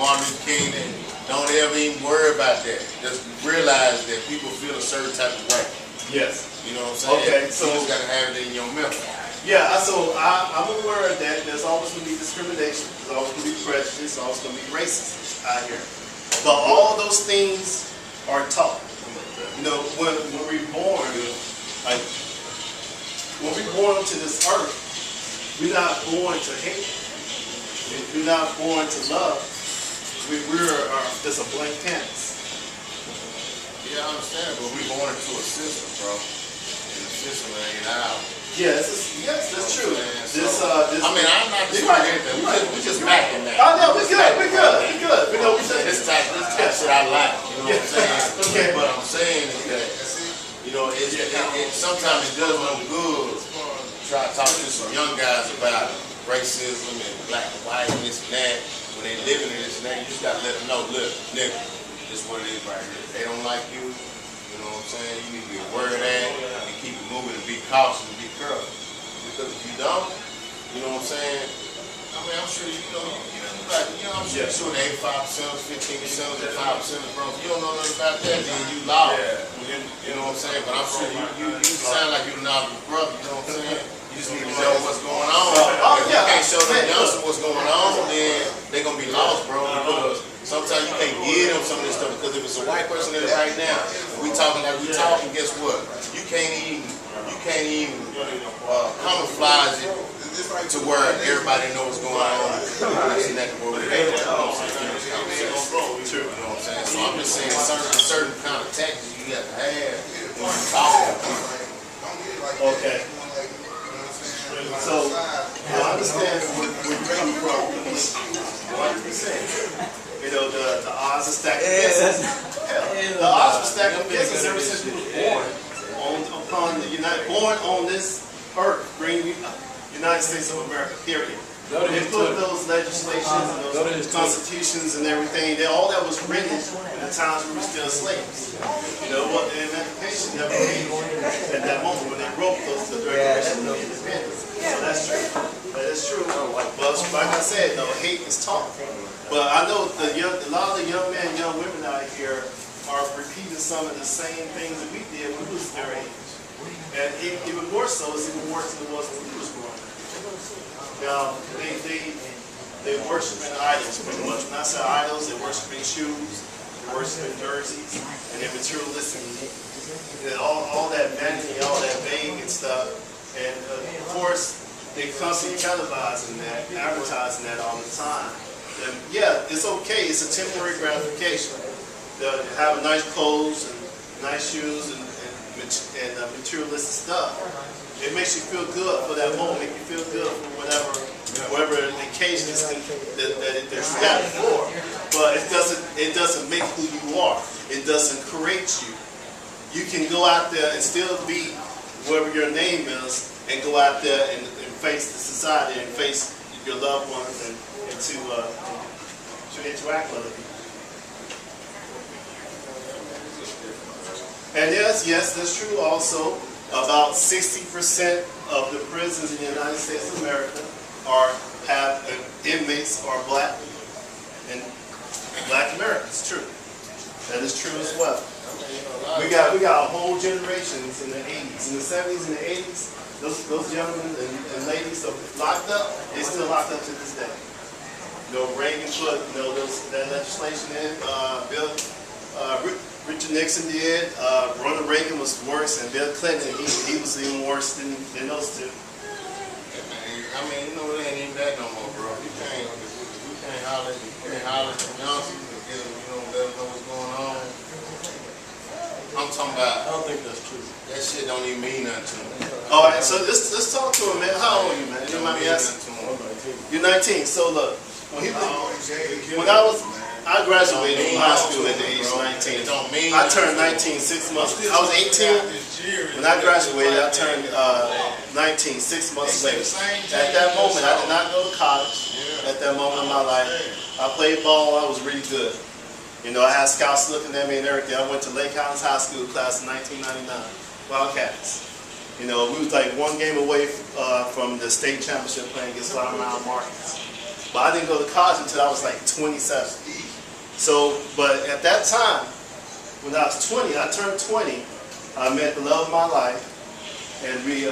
Martin Luther King, and don't ever even worry about that. Just realize that people feel a certain type of way. Yes. You know what I'm saying? Okay, so you just gotta have it in your memory. Yeah, so I'm aware of that. There's always going to be discrimination. There's always going to be prejudice. There's always going to be racism out here. But all those things are taught. You know, when we're born, like when we're born to this earth, we're not born to hate. We're not born to love. We're just a blank canvas. Yeah, I understand, but we're born into a system, bro. And the system ain't out. Yes, that's true. I mean, I'm not disputing anything. We just backing that. Oh no, we're good. We know we said this type shit I like. You know what I'm saying? Okay. What I'm saying is that, you know, sometimes it does no good try to talk to some young guys about racism and black and white and this and that. When they living in this and that, you just gotta let them know, look, nigga, this is what it is right here. If they don't like you, you know what I'm saying? You need to be aware of that and keep it moving and be cautious and be careful. Because if you don't, you know what I'm saying? I mean, I'm sure I'm sure the 85%, 15%, 5%, bro. If you don't know nothing about that, then you lost. You know what I'm saying? But I'm sure you sound like you're not a brother. You know what I'm saying? You just need to know what's going on. If you can't show them youngsters what's going on, then they're gonna be lost, bro. Because sometimes you can't give them some of this stuff. Because if it's a white person there right now, we talking like we talking, guess what? You can't even camouflage it to where everybody knows what's going on. You know what I'm saying? So I'm just saying certain kind of tactics you have to have when you talk to people. Okay. So I understand where you're coming from. 100%. You know, the odds are stacked against us. The odds are stacked against us ever since we were born on this earth, green United States of America, period. They put those legislations and those constitutions and everything, all that was written in the times we were still slaves. You know what? The emancipation never came at that moment when they wrote those declarations of independence. So that's true. That is true. But like I said, no, hate is taught. But I know a lot of the young men, young women out here are repeating some of the same things that we did when we was their age. And even more so, it's even worse than it was when we was growing up. Now, they worshiping idols pretty much. When I say idols, they're worshiping shoes, they're worshiping jerseys, and they're materialistic. And all that vanity, all that vague and stuff. And of course, they constantly televising that, advertising that all the time. And yeah, it's okay. It's a temporary gratification. They'll have nice clothes and nice shoes and materialistic stuff. It makes you feel good for that moment. Make you feel good for whatever occasion is that they're scattered for. But it doesn't make who you are. It doesn't create you. You can go out there and still be whatever your name is, and go out there and face the society and face your loved ones and to interact with other people. And yes, that's true also. About 60% of the prisons in the United States of America have inmates are black and black Americans. True. That is true as well. We got whole generations in the 80s, in the 70s and the 80s. Those gentlemen and ladies are locked up. They're still locked up to this day. You know, Reagan put that legislation in. Richard Nixon did. Ronald Reagan was worse, and Bill Clinton, he was even worse than those two. I mean, you know, it ain't even that no more, bro. You can't holler at the youngsters and get them, let them know what's going on. I'm talking about. I don't think that's true. That shit don't even mean nothing to me. All right, so let's talk to him, man. How old are you, man? You might be asking. You're 19. So look, I graduated from high school at the age of 19. I turned 19 6 months. I was 18 when I graduated. I turned 19 6 months later. At that moment, I did not go to college. At that moment in my life, I played ball. I was really good. You know, I had scouts looking at me and everything. I went to Lake Highlands High School class in 1999. Wildcats. You know, we was like one game away from the state championship playing against Long Island Markets. But I didn't go to college until I was like 27. So, but at that time, when I was 20, I turned 20, I met the love of my life, and we,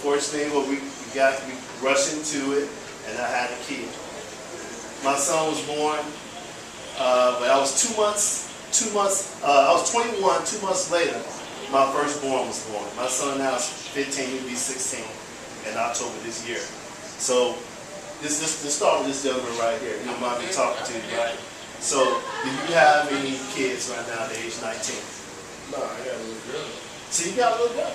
fortunately, we rushed into it, and I had a kid. My son was born, but I was 2 months, I was 21, 2 months later, my firstborn was born. My son now is 15, he'll be 16 in October this year. So, this start with this gentleman right here, you don't mind me talking to you, right? So, do you have any kids right now at the age 19? No, I got a little girl. So you got a little girl?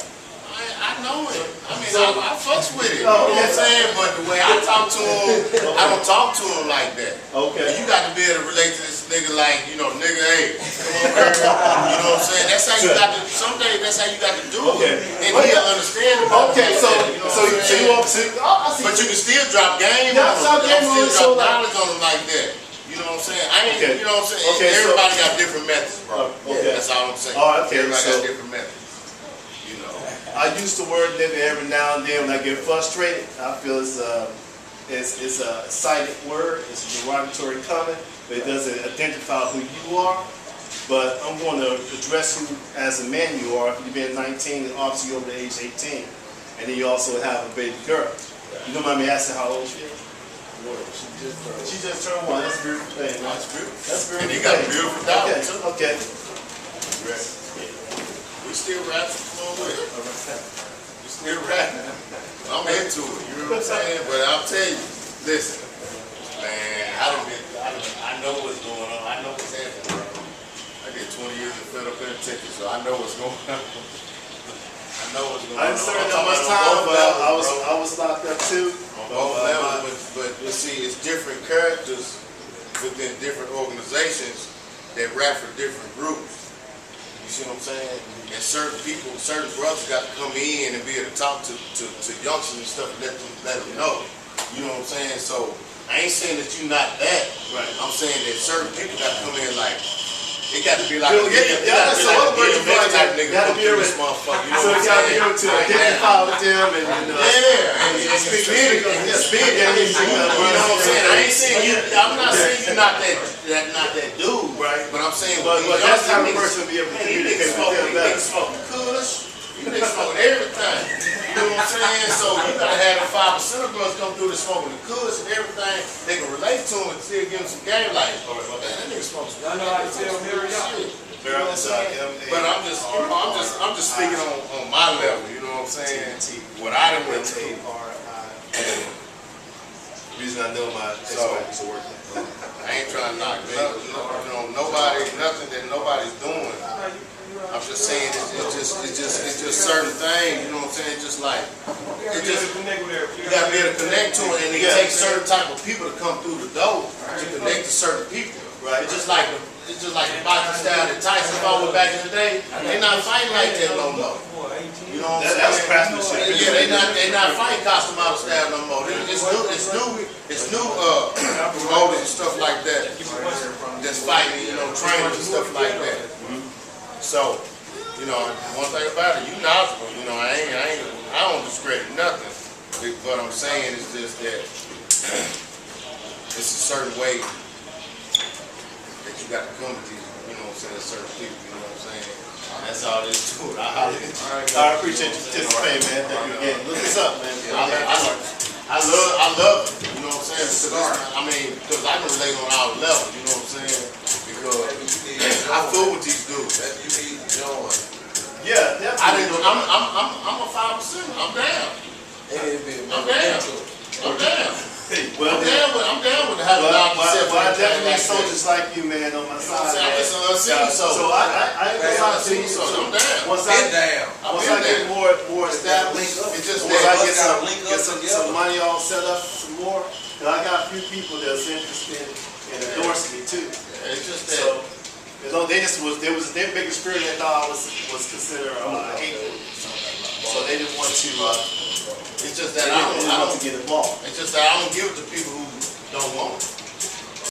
I know it. I mean, I fucks with it. You know what I'm saying? But the way I talk to him, I don't talk to him like that. Okay. You got to be able to relate to this nigga like, you know, nigga, hey, come on, girl. You know what I'm saying? That's how you got to, some days that's how you got to do it. And he'll understand about okay, that. so, You know you want to, I see. But you can still drop game Yeah, on him. You can still drop like, knowledge on him like that. You know what I'm saying? I ain't, okay. You know what I'm saying? Okay, everybody got different methods, bro. Okay. That's all I'm saying. All right, okay, Everybody got different methods. You know. I use the word nigga every now and then when I get frustrated. I feel it's a cited word, it's a derogatory comment, but it doesn't identify who you are. But I'm going to address you as a man you are. If you've been 19, and obviously you're over the age 18. And then you also have a baby girl. You don't mind me asking how old she is? She just turned 1. That's a beautiful thing. That's beautiful. That's beautiful. And he got a beautiful daughter too. Okay. We still rapping. Come on with it. We still rapping. I'm into it. You know what I'm saying? But I'll tell you, listen, man, I know what's going on. I know what's happening, bro. I did 20 years in federal penitentiary, so I know what's going on. I know what's going on. I didn't serve that much time, but I was locked up too. On both levels, but you see, it's different characters within different organizations that rap for different groups. You see what I'm saying? And certain people, certain brothers got to come in and be able to talk to youngsters and stuff and let them know. You know what I'm saying? So I ain't saying that you're not that. Right. I'm saying that certain people got to come in like, it got to be like a DMX type nigga come through this motherfucker. You know what I'm saying? So you got to be able to identify with them and speak it. You know what I'm saying? I ain't saying you. I'm not saying you're not that dude, right? But I'm saying, but that's how a person be able to communicate with them better. Niggas smoking kush. You niggas smoking everything. You know what I'm saying? So you gotta have the 5% of brothers come through the smoking the kush and everything. They can relate to them and still give them some game like, oh man, that nigga smokes. I know how to tell Mary shit. You know what I'm saying? But I'm just speaking on my level. You know what I'm saying? What I done went through. The reason I know my ex-wife is working. I ain't trying to knock nobody, nothing that nobody's doing. I'm just saying it's just certain things, you know what I'm saying? Just like you gotta be able to connect to it, and it takes certain type of people to come through the door to connect to certain people. Right? It's just like the boxing style that Tyson fought with back in the day. They not fighting like that no more. You know what I'm saying? That's craftsmanship. Yeah, they not fighting costume model style no more. It's new promoters and stuff like that that's fighting, you know, trainers and stuff like that. So, you know, one thing about it, you knowledgeable. You know, I don't discredit nothing. What I'm saying is just that it's a certain way that you got to come to these, you know what I'm saying, certain people, you know what I'm saying? That's all there is to it. I appreciate you participating, man. Thank you again. Look this up, man. I love it, you know what I'm saying? Because I can relate on our level, you know what I'm saying? Because I fool with these dudes. You need to join. Yeah, definitely. I'm a 5%. I'm down. I'm down. I'm down with having I definitely need soldiers like you, man, on my side. So I ain't gonna lie to you. I'm down. Once I get more established, once I get some money all set up some more, because I got a few people that's interested in endorsing me too. It's just that. So, their biggest fear they thought I was considered hateful. So they didn't want to. It's just that I don't get involved. It's just that I don't give it to people who don't want it.